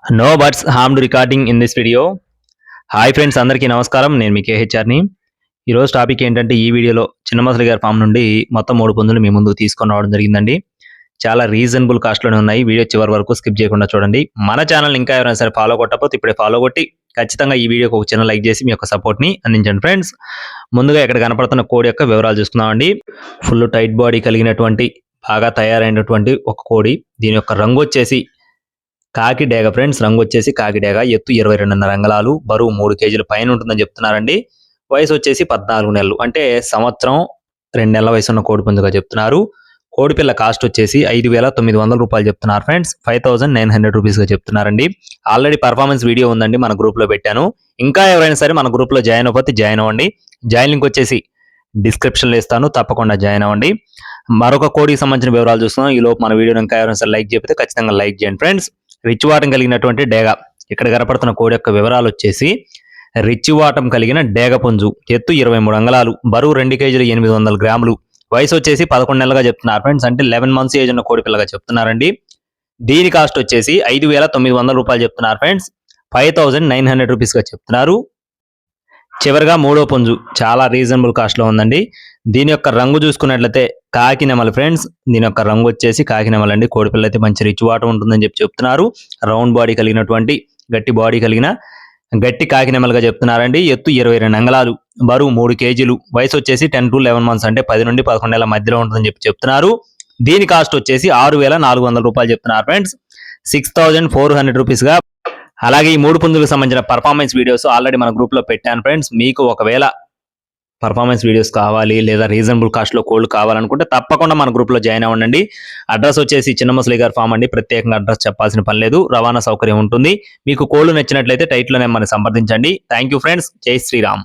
No buts harmed recording in this video. Hi friends, అందరికీ నమస్కారం. నేను మీ కేహెచ్ఆర్ని. ఈరోజు టాపిక్ ఏంటంటే, ఈ వీడియోలో చిన్నమసలి గారి ఫామ్ నుండి మొత్తం 3 పుంజులు మీ ముందుకు తీసుకొని రావడం జరిగిందండి. చాలా రీజనబుల్ కాస్ట్లోనే ఉన్నాయి. వీడియో చివరి వరకు స్కిప్ చేయకుండా చూడండి. మన ఛానల్ ఇంకా ఎవరైనా సరే ఫాలో కొట్టకపోతే ఇప్పుడే ఫాలో కొట్టి ఖచ్చితంగా ఈ వీడియోకి ఒక చిన్న లైక్ చేసి మీ యొక్క సపోర్ట్ని అందించండి ఫ్రెండ్స్. ముందుగా ఇక్కడ కనపడుతున్న కోడి యొక్క వివరాలు చూసుకుందామండి. ఫుల్ టైట్ బాడీ కలిగినటువంటి బాగా తయారైనటువంటి ఒక కోడి. దీని యొక్క రంగు వచ్చేసి కాకి డేగ ఫ్రెండ్స్. రంగు వచ్చేసి కాకి డేగ. ఎత్తు 22.5 అంగుళాలు, బరువు 3 కేజీల పైన ఉంటుందని చెప్తున్నారండి. వయసు వచ్చేసి 14 నెలలు, అంటే సంవత్సరం 2 నెలల వయసు ఉన్న కోడి పుంజుగా చెప్తున్నారు. కోడిపిల్ల కాస్ట్ వచ్చేసి 5,900 రూపాయలు చెప్తున్నారు ఫ్రెండ్స్. 5,900 రూపీస్గా చెప్తున్నారండి. ఆల్రెడీ పర్ఫార్మెన్స్ వీడియో ఉందండి, మన గ్రూప్లో పెట్టాను. ఇంకా ఎవరైనా సరే మన గ్రూప్లో జాయిన్ అవ్వకపోతే జాయిన్ అవ్వండి. జాయిన్ లింక్ వచ్చేసి డిస్క్రిప్షన్లో ఇస్తాను, తప్పకుండా జాయిన్ అవ్వండి. మరొక కోడికి సంబంధించిన వివరాలు చూస్తున్నాం. ఈ లోపు మన వీడియోని ఇంకా ఎవరైనా సరే లైక్ చెప్తే ఖచ్చితంగా లైక్ చేయండి ఫ్రెండ్స్. రిచ్ వాటం కలిగినటువంటి డేగ. ఇక్కడ కనపడుతున్న కోడి యొక్క వివరాలు వచ్చేసి రిచ్ వాటం కలిగిన డేగ పుంజు. ఎత్తు 23 అంగుళాలు, బరువు 2 కేజీలు 800 గ్రాములు, వయసు వచ్చేసి 11 నెలలుగా చెప్తున్నారు ఫ్రెండ్స్. అంటే 11 మంత్స్ ఏజ్ ఉన్న కోడి పిల్లగా చెప్తున్నారండి. దీని కాస్ట్ వచ్చేసి 5,900 రూపాయలు చెప్తున్నారు ఫ్రెండ్స్. 5,900 రూపీస్గా చెప్తున్నారు. చివరిగా మూడో పుంజు చాలా రీజనబుల్ కాస్ట్లో ఉందండి. దీని యొక్క రంగు చూసుకున్నట్లయితే కాకి నెమలి ఫ్రెండ్స్. దీని యొక్క రంగు వచ్చేసి కాకి నెమలండి. కోడిపిల్ల అయితే మంచి రిచ్ వాటం ఉంటుందని చెప్తున్నారు. రౌండ్ బాడీ కలిగినటువంటి గట్టి బాడీ కలిగిన గట్టి కాకి నెమలుగా చెప్తున్నారండి. ఎత్తు 22 అంగుళాలు, బరువు 3 కేజీలు, వయసు వచ్చేసి 10 to 11 మంత్స్, అంటే 10 నుండి 11 నెలల మధ్యలో ఉంటుందని చెప్తున్నారు. దీని కాస్ట్ వచ్చేసి 6,400 రూపాయలు చెప్తున్నారు ఫ్రెండ్స్. 6,400 రూపీస్గా. అలాగే ఈ 3 పుంజులకు సంబంధించిన పర్ఫార్మెన్స్ వీడియోస్ ఆల్రెడీ మన గ్రూప్లో పెట్టాను ఫ్రెండ్స్. మీకు ఒకవేళ పర్ఫార్మెన్స్ వీడియోస్ కావాలి లేదా రీజనబుల్ కాస్ట్లో కోళ్ళు కావాలనుకుంటే తప్పకుండా మన గ్రూప్లో జాయిన్ అవ్వండి. అడ్రస్ వచ్చేసి చిన్నమసలి గారి ఫామ్ అండి. ప్రత్యేకంగా అడ్రస్ చెప్పాల్సిన పని లేదు, రవాణా సౌకర్యం ఉంటుంది. మీకు కోళ్ళు నచ్చినట్లయితే టైటిల్లోనే మనని సంప్రదించండి. Thank you friends. జై శ్రీరామ్.